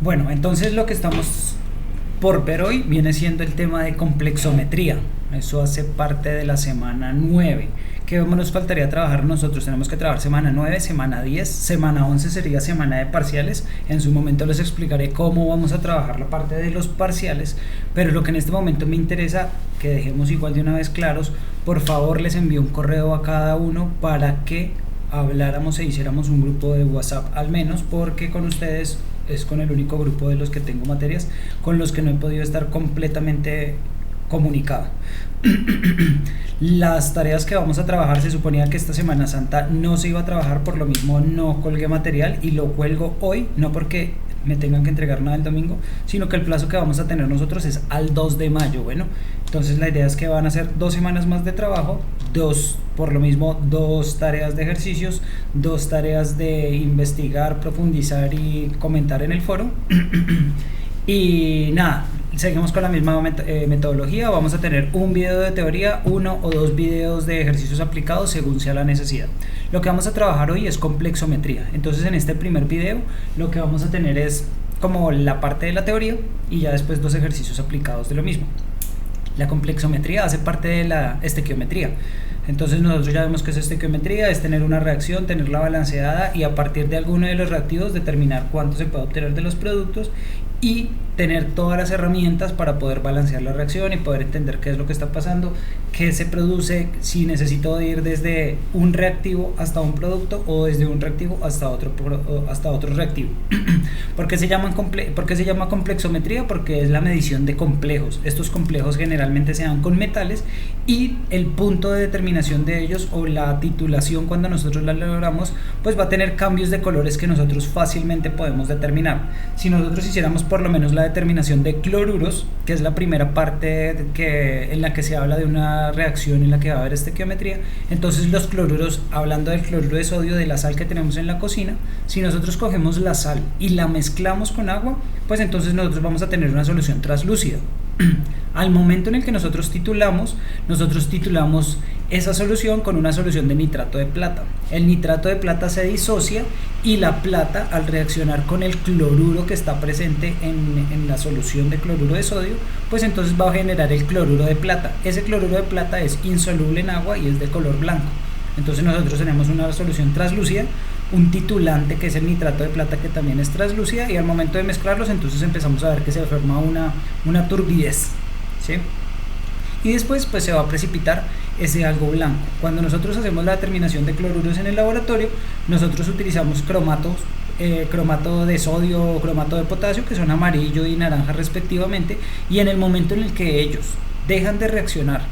Bueno, entonces lo que estamos por ver hoy viene siendo el tema de complexometría. Eso hace parte de la semana 9. ¿Qué nos faltaría trabajar nosotros? Tenemos que trabajar semana 9, semana 10, semana 11 sería semana de parciales. En su momento les explicaré cómo vamos a trabajar la parte de los parciales, pero lo que en este momento me interesa que dejemos igual de una vez claros, por favor les envío un correo a cada uno para que habláramos e hiciéramos un grupo de WhatsApp al menos, porque con ustedes es con el único grupo de los que tengo materias con los que no he podido estar completamente comunicado. Las tareas que vamos a trabajar, se suponía que esta Semana Santa no se iba a trabajar, por lo mismo no colgué material y lo cuelgo hoy, no porque me tengan que entregar nada el domingo, sino que el plazo que vamos a tener nosotros es al 2 de mayo. Bueno, entonces la idea es que van a ser 2 semanas más de trabajo, por lo mismo 2 tareas de ejercicios, 2 tareas de investigar, profundizar y comentar en el foro. Y nada, seguimos con la misma metodología. Vamos a tener un video de teoría, 1 o 2 videos de ejercicios aplicados según sea la necesidad. Lo que vamos a trabajar hoy es complexometría. Entonces en este primer video lo que vamos a tener es como la parte de la teoría y ya después 2 ejercicios aplicados de lo mismo. La complexometría hace parte de la estequiometría. Entonces nosotros ya vemos que es estequiometría, es tener una reacción, tenerla balanceada y a partir de alguno de los reactivos determinar cuánto se puede obtener de los productos y tener todas las herramientas para poder balancear la reacción y poder entender qué es lo que está pasando, qué se produce, si necesito ir desde un reactivo hasta un producto o desde un reactivo hasta otro reactivo. ¿Por qué se llama complexometría? Porque es la medición de complejos. Estos complejos generalmente se dan con metales y el punto de determinación de ellos o la titulación cuando nosotros la logramos pues va a tener cambios de colores que nosotros fácilmente podemos determinar. Si nosotros hiciéramos por lo menos la determinación de cloruros, que es la primera parte en la que se habla de una reacción en la que va a haber estequiometría, entonces los cloruros, hablando del cloruro de sodio, de la sal que tenemos en la cocina, si nosotros cogemos la sal y la mezclamos con agua, pues entonces nosotros vamos a tener una solución translúcida. Al momento en el que nosotros titulamos esa solución con una solución de nitrato de plata. El nitrato de plata se disocia y la plata, al reaccionar con el cloruro que está presente en la solución de cloruro de sodio, pues entonces va a generar el cloruro de plata. Ese cloruro de plata es insoluble en agua y es de color blanco. Entonces nosotros tenemos una solución translúcida, un titulante que es el nitrato de plata que también es translúcida, y al momento de mezclarlos entonces empezamos a ver que se forma una turbidez, ¿sí? Y después pues se va a precipitar ese algo blanco. Cuando nosotros hacemos la determinación de cloruros en el laboratorio, nosotros utilizamos cromato de sodio o cromato de potasio, que son amarillo y naranja respectivamente, y en el momento en el que ellos dejan de reaccionar,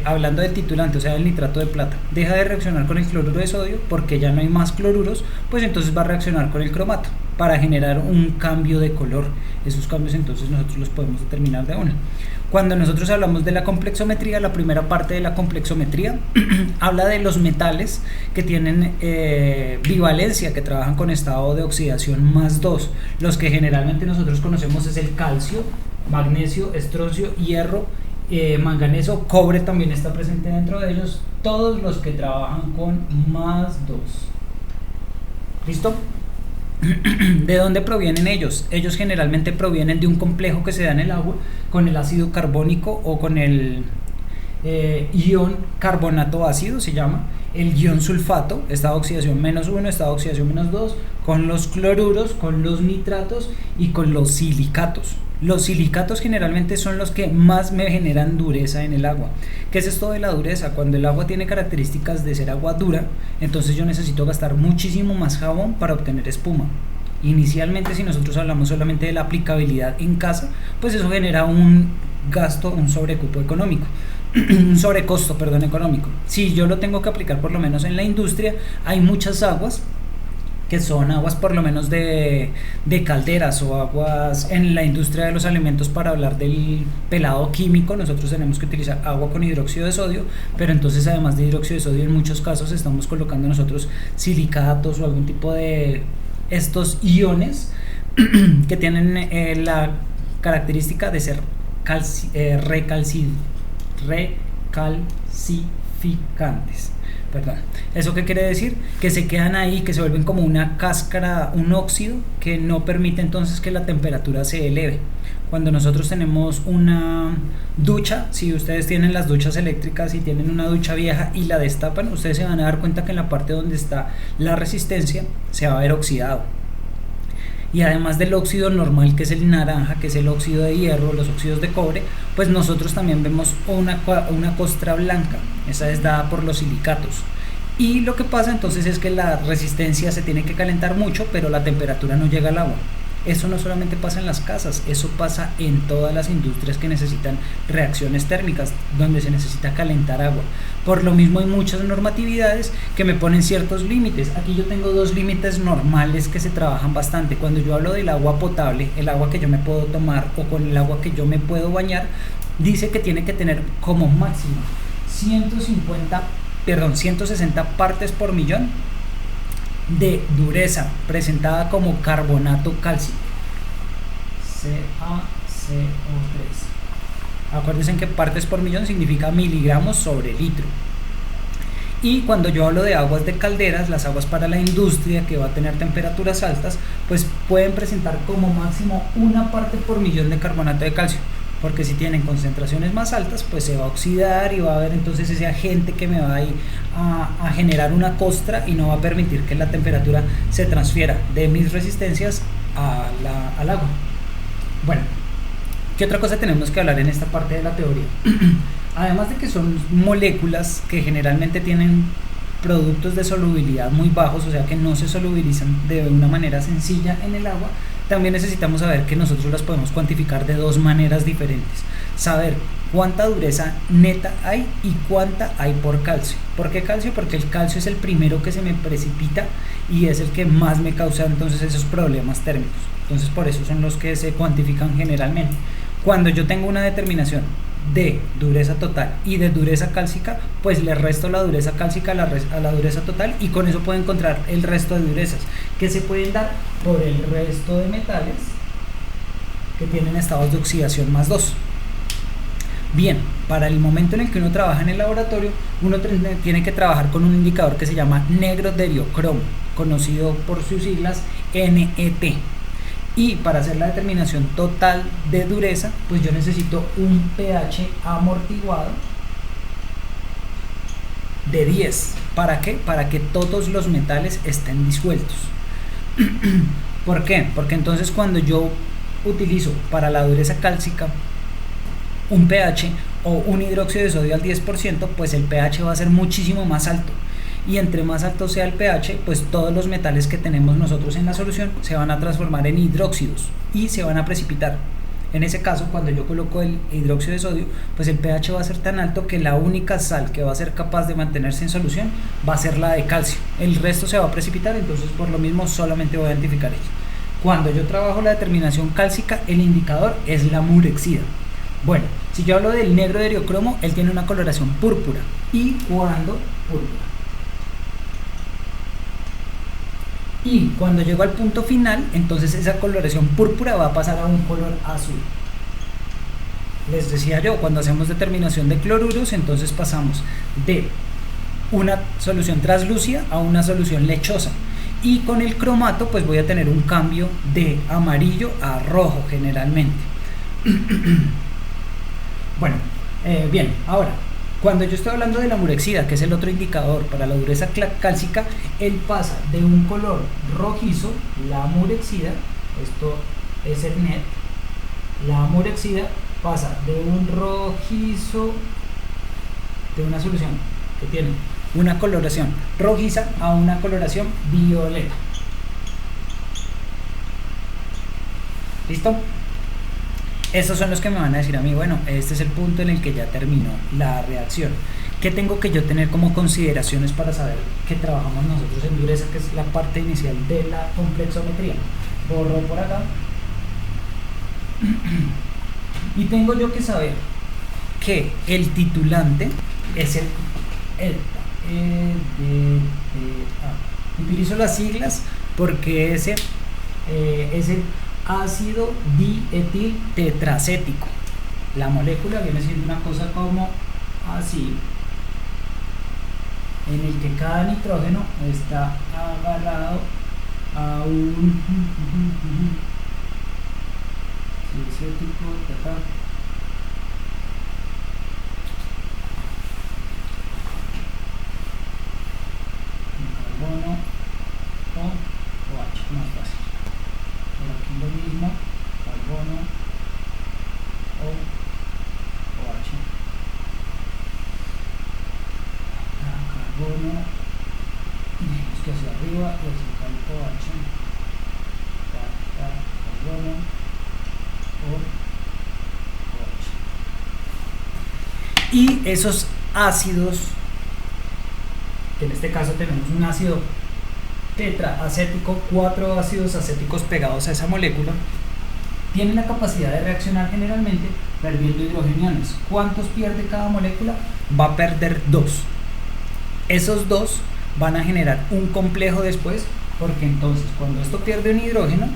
hablando del titulante, o sea del nitrato de plata, deja de reaccionar con el cloruro de sodio porque ya no hay más cloruros, pues entonces va a reaccionar con el cromato para generar un cambio de color. Esos cambios entonces nosotros los podemos determinar de una. Cuando nosotros hablamos de la complexometría, la primera parte de la complexometría habla de los metales que tienen bivalencia, que trabajan con estado de oxidación +2. Los que generalmente nosotros conocemos es el calcio, magnesio, estroncio, hierro, manganeso, cobre también está presente dentro de ellos, todos los que trabajan con +2. ¿Listo? ¿De dónde provienen ellos? Ellos generalmente provienen de un complejo que se da en el agua con el ácido carbónico o con el ion carbonato ácido, se llama el ion sulfato, estado de oxidación -1, estado de oxidación -2, con los cloruros, con los nitratos y con los silicatos. Los silicatos generalmente son los que más me generan dureza en el agua. ¿Qué es esto de la dureza? Cuando el agua tiene características de ser agua dura, entonces yo necesito gastar muchísimo más jabón para obtener espuma. Inicialmente, si nosotros hablamos solamente de la aplicabilidad en casa, pues eso genera un gasto, un sobrecupo económico. Un sobrecosto, perdón, económico. Si yo lo tengo que aplicar por lo menos en la industria, hay muchas aguas que son aguas por lo menos de calderas o aguas en la industria de los alimentos. Para hablar del pelado químico, nosotros tenemos que utilizar agua con hidróxido de sodio, pero entonces además de hidróxido de sodio en muchos casos estamos colocando nosotros silicatos o algún tipo de estos iones que tienen la característica de ser recalcificantes. Perdón. ¿Eso qué quiere decir? Que se quedan ahí, que se vuelven como una cáscara, un óxido que no permite entonces que la temperatura se eleve. Cuando nosotros tenemos una ducha, si ustedes tienen las duchas eléctricas y tienen una ducha vieja y la destapan, ustedes se van a dar cuenta que en la parte donde está la resistencia se va a ver oxidado. Y además del óxido normal, que es el naranja, que es el óxido de hierro, los óxidos de cobre, pues nosotros también vemos una costra blanca. Esa es dada por los silicatos. Y lo que pasa entonces es que la resistencia se tiene que calentar mucho, pero la temperatura no llega al agua. Eso no solamente pasa en las casas, eso pasa en todas las industrias que necesitan reacciones térmicas, donde se necesita calentar agua. Por lo mismo hay muchas normatividades que me ponen ciertos límites. Aquí yo tengo dos límites normales que se trabajan bastante. Cuando yo hablo del agua potable, el agua que yo me puedo tomar o con el agua que yo me puedo bañar, dice que tiene que tener como máximo 160 partes por millón de dureza, presentada como carbonato cálcico, CaCO3. Acuérdense que partes por millón significa miligramos sobre litro. Y cuando yo hablo de aguas de calderas, las aguas para la industria que va a tener temperaturas altas, pues pueden presentar como máximo una parte por millón de carbonato de calcio, porque si tienen concentraciones más altas, pues se va a oxidar y va a haber entonces ese agente que me va a ir a generar una costra y no va a permitir que la temperatura se transfiera de mis resistencias al agua. Bueno, ¿qué otra cosa tenemos que hablar en esta parte de la teoría? Además de que son moléculas que generalmente tienen productos de solubilidad muy bajos, o sea que no se solubilizan de una manera sencilla en el agua, también necesitamos saber que nosotros las podemos cuantificar de dos maneras diferentes. Saber cuánta dureza neta hay y cuánta hay por calcio. ¿Por qué calcio? Porque el calcio es el primero que se me precipita y es el que más me causa entonces esos problemas térmicos. Entonces por eso son los que se cuantifican generalmente. Cuando yo tengo una determinación de dureza total y de dureza cálcica, pues le resto la dureza cálcica a la dureza total y con eso puedo encontrar el resto de durezas que se pueden dar por el resto de metales que tienen estados de oxidación más 2. Bien, para el momento en el que uno trabaja en el laboratorio, uno tiene que trabajar con un indicador que se llama negro de diocromo, conocido por sus siglas NET. Y para hacer la determinación total de dureza, pues yo necesito un pH amortiguado de 10. ¿Para qué? Para que todos los metales estén disueltos. ¿Por qué? Porque entonces cuando yo utilizo para la dureza cálcica un pH o un hidróxido de sodio al 10%, pues el pH va a ser muchísimo más alto. Y entre más alto sea el pH, pues todos los metales que tenemos nosotros en la solución se van a transformar en hidróxidos y se van a precipitar. En ese caso, cuando yo coloco el hidróxido de sodio, pues el pH va a ser tan alto que la única sal que va a ser capaz de mantenerse en solución va a ser la de calcio. El resto se va a precipitar, entonces por lo mismo solamente voy a identificar ella. Cuando yo trabajo la determinación cálcica, el indicador es la murexida. Bueno, si yo hablo del negro de diocromo, él tiene una coloración púrpura. ¿Y cuándo? Púrpura. Y cuando llego al punto final, entonces esa coloración púrpura va a pasar a un color azul. Les decía yo, cuando hacemos determinación de cloruros, entonces pasamos de una solución translúcida a una solución lechosa. Y con el cromato, pues voy a tener un cambio de amarillo a rojo generalmente. Bueno, bien, ahora, cuando yo estoy hablando de la murexida, que es el otro indicador para la dureza cálcica, él pasa de un color rojizo, la murexida, esto es el NET, la murexida pasa de un rojizo, de una solución que tiene una coloración rojiza a una coloración violeta. ¿Listo? Estos son los que me van a decir a mí, bueno, este es el punto en el que ya terminó la reacción. ¿Qué tengo que yo tener como consideraciones para saber que trabajamos nosotros en dureza, que es la parte inicial de la complexometría? Borro por acá. Y tengo yo que saber que el titulante es el utilizo las siglas porque ese es el ácido dietil tetracético. La molécula viene siendo una cosa como así. en el que cada nitrógeno está agarrado a un ese tipo de acá, un carbono o OH, más fácil. Por aquí lo mismo, carbono o OH. Carbono, digamos que hacia arriba y hacia acá el OH. Carbono o OH. Y esos ácidos, que en este caso tenemos un ácido tetraacético, 4 ácidos acéticos pegados a esa molécula, tienen la capacidad de reaccionar generalmente perdiendo hidrogeniones. ¿Cuántos pierde cada molécula? Va a perder 2. Esos 2 van a generar un complejo después, porque entonces cuando esto pierde un hidrógeno,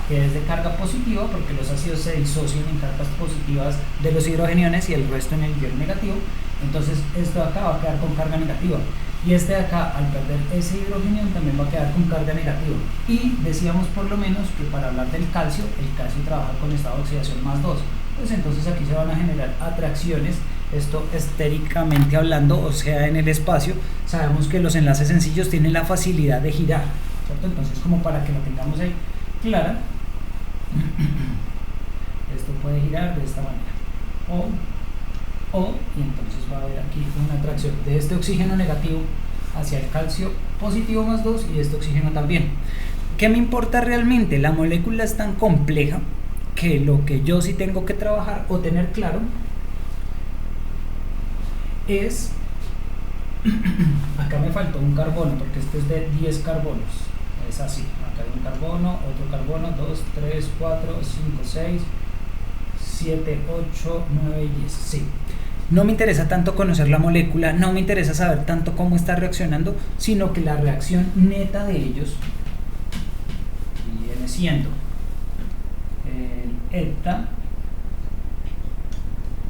que es de carga positiva, porque los ácidos se disocian en cargas positivas de los hidrogeniones y el resto en el ion negativo, entonces esto de acá va a quedar con carga negativa. Y este de acá, al perder ese hidrogenión, también va a quedar con carga negativa. Y decíamos por lo menos que para hablar del calcio, el calcio trabaja con estado de oxidación más 2. Pues entonces aquí se van a generar atracciones, esto estéricamente hablando, o sea, en el espacio. Sabemos que los enlaces sencillos tienen la facilidad de girar, ¿cierto? Entonces, como para que lo tengamos ahí clara, esto puede girar de esta manera. Y entonces va a haber aquí una atracción de este oxígeno negativo hacia el calcio positivo más 2 y de este oxígeno también. ¿Qué me importa realmente? La molécula es tan compleja que lo que yo sí tengo que trabajar o tener claro es acá me faltó un carbono porque este es de 10 carbonos, es así, acá hay un carbono, otro carbono, 2, 3, 4, 5, 6, 7, 8, 9 y 10, sí. No me interesa tanto conocer la molécula, no me interesa saber tanto cómo está reaccionando, sino que la reacción neta de ellos viene siendo el eta,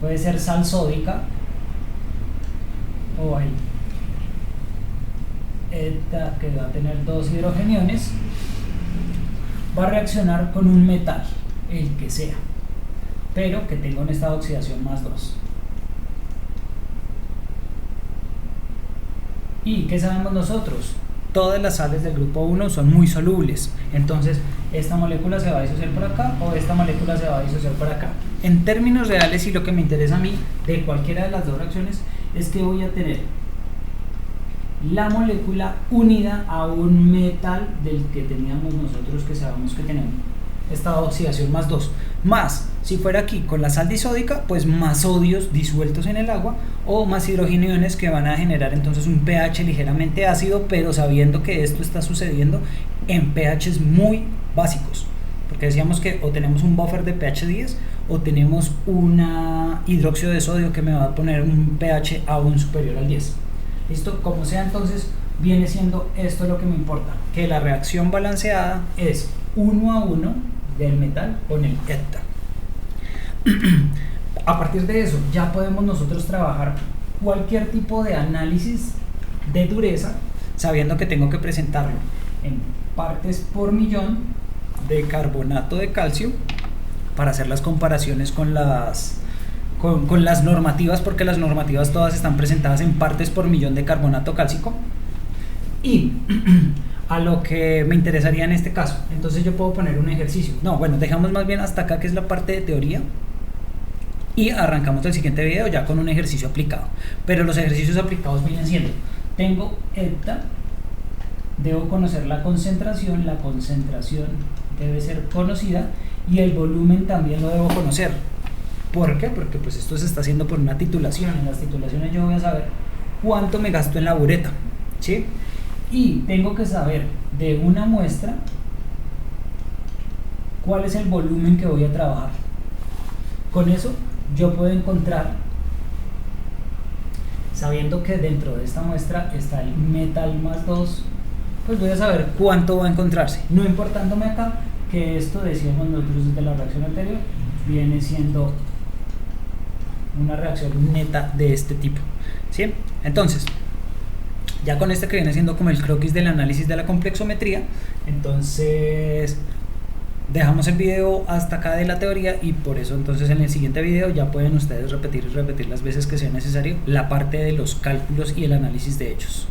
puede ser sal sódica o hay eta que va a tener 2 hidrogeniones, va a reaccionar con un metal, el que sea, pero que tenga un estado de oxidación más 2. ¿Y qué sabemos nosotros? Todas las sales del grupo 1 son muy solubles, entonces esta molécula se va a disociar por acá o esta molécula se va a disociar por acá. En términos reales, y lo que me interesa a mí de cualquiera de las dos reacciones es que voy a tener la molécula unida a un metal del que teníamos nosotros, que sabemos que tenemos estado de oxidación más 2, más si fuera aquí con la sal disódica, pues más sodios disueltos en el agua o más hidrogeniones que van a generar entonces un pH ligeramente ácido, pero sabiendo que esto está sucediendo en pHs muy básicos, porque decíamos que o tenemos un buffer de pH 10 o tenemos una hidróxido de sodio que me va a poner un pH aún superior al 10. Listo, como sea, entonces viene siendo esto lo que me importa, que la reacción balanceada es 1 a 1 del metal con el eta. A partir de eso ya podemos nosotros trabajar cualquier tipo de análisis de dureza, sabiendo que tengo que presentarlo en partes por millón de carbonato de calcio para hacer las comparaciones con las normativas, porque las normativas todas están presentadas en partes por millón de carbonato cálcico. Y a lo que me interesaría en este caso, entonces yo puedo poner un ejercicio. No, bueno, dejamos más bien hasta acá, que es la parte de teoría, y arrancamos el siguiente video ya con un ejercicio aplicado. Pero los ejercicios aplicados vienen siendo: tengo eta, debo conocer la concentración debe ser conocida, y el volumen también lo debo conocer. ¿Por qué? Porque pues esto se está haciendo por una titulación. En las titulaciones yo voy a saber cuánto me gasto en la bureta, ¿sí? Y tengo que saber de una muestra cuál es el volumen que voy a trabajar. Con eso yo puedo encontrar, sabiendo que dentro de esta muestra está el metal más 2, pues voy a saber cuánto va a encontrarse, no importándome acá que esto, decíamos nosotros desde la reacción anterior, viene siendo una reacción neta de este tipo, ¿sí? Entonces Ya con este que viene siendo como el croquis del análisis de la complexometría, entonces dejamos el video hasta acá de la teoría y por eso entonces en el siguiente video ya pueden ustedes repetir y repetir las veces que sea necesario la parte de los cálculos y el análisis de hechos.